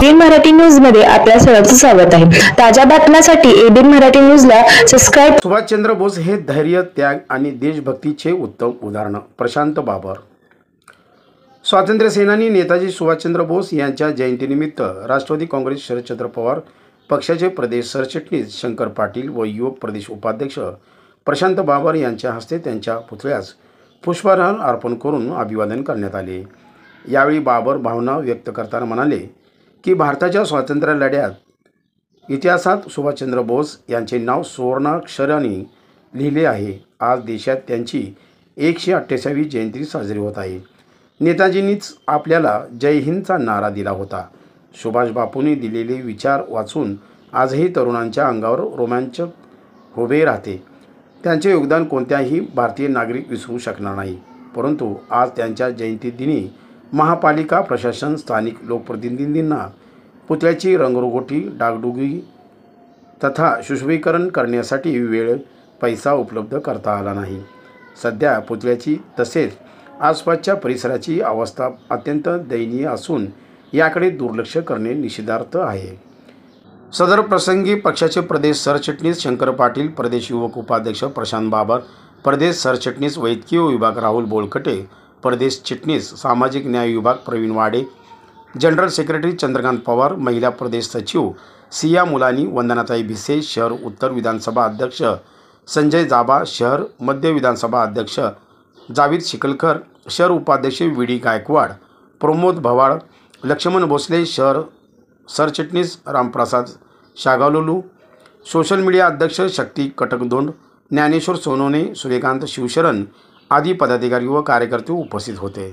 ABN Marathi news मध्ये आपल्या सर्वांचं स्वागत आहे। ताज्या बातम्यांसाठी एबीएन मराठी न्यूजला सबस्क्राइब। सुभाषचंद्र बोस हे धैर्य, त्याग आणि देशभक्तीचे उत्तम उदाहरण। प्रशांत बाबर। स्वातंत्र्य सेनानी नेताजी सुभाषचंद्र बोस यांच्या जयंतीनिमित्त राष्ट्रवादी काँग्रेस शरदचंद्र पवार पक्षाचे प्रदेश सरचिटणीस शंकर पाटील व युवक प्रदेश उपाध्यक्ष प्रशांत बाबर यांच्या हस्ते त्यांच्या पुतळ्यास पुष्पहार अर्पण करून अभिवादन करण्यात आले। यावेळी बाबर भावना व्यक्त करताना म्हणाले की भारताच्या स्वातंत्र्य लढ्यात इतिहासात सुभाषचंद्र बोस यांचे नाव सुवर्णाक्षरांनी लिहिले आहे। आज देशात त्यांची 128वी जयंती साजरी होत आहे। नेताजींनीच आपल्याला जय हिंदचा नारा दिला होता। सुभाष बापूंनी दिलेले विचार वाचून आजही तरुणांच्या अंगावर रोमांच उभे राहते। त्यांचे योगदान कोणत्याही भारतीय नागरिक विसरू शकणार नाही। परंतु आज त्यांच्या जयंतीदिनी महापालिका प्रशासन, स्थानिक लोकप्रतिनिधींना पुतळ्याची रंगरंगोटी, डागडुगी तथा सुशोभीकरण करण्यासाठी वेळ, पैसा उपलब्ध करता आला नाही। सध्या पुतळ्याची तसेच आसपासच्या परिसराची अवस्था अत्यंत दयनीय असून याकडे दुर्लक्ष करणे निषेधार्ह आहे। सदर प्रसंगी पक्षाचे प्रदेश सरचिटणीस शंकर पाटील, प्रदेश युवक उपाध्यक्ष प्रशांत बाबर, प्रदेश सरचिटणीस वैद्यकीय विभाग राहुल बोलखटे, प्रदेश चिटणीस सामाजिक न्याय विभाग प्रवीण वाडे, जनरल सेक्रेटरी चंद्रकांत पवार, महिला प्रदेश सचिव सिया मुलानी, वंदनाताई भिसे, शहर उत्तर विधानसभा अध्यक्ष संजय जाबा, शहर मध्य विधानसभा अध्यक्ष जावीद शिकलकर, शहर उपाध्यक्ष वीडी गायकवाड, प्रमोद भवाळ, लक्ष्मण भोसले, शहर सरचिटणीस रामप्रसाद शागालोलू, सोशल मीडिया अध्यक्ष शक्ती कटकदोंड, ज्ञानेश्वर सोनोने, सूर्यकांत शिवशरण आदी पदाधिकारी व कार्यकर्ते उपस्थित होते।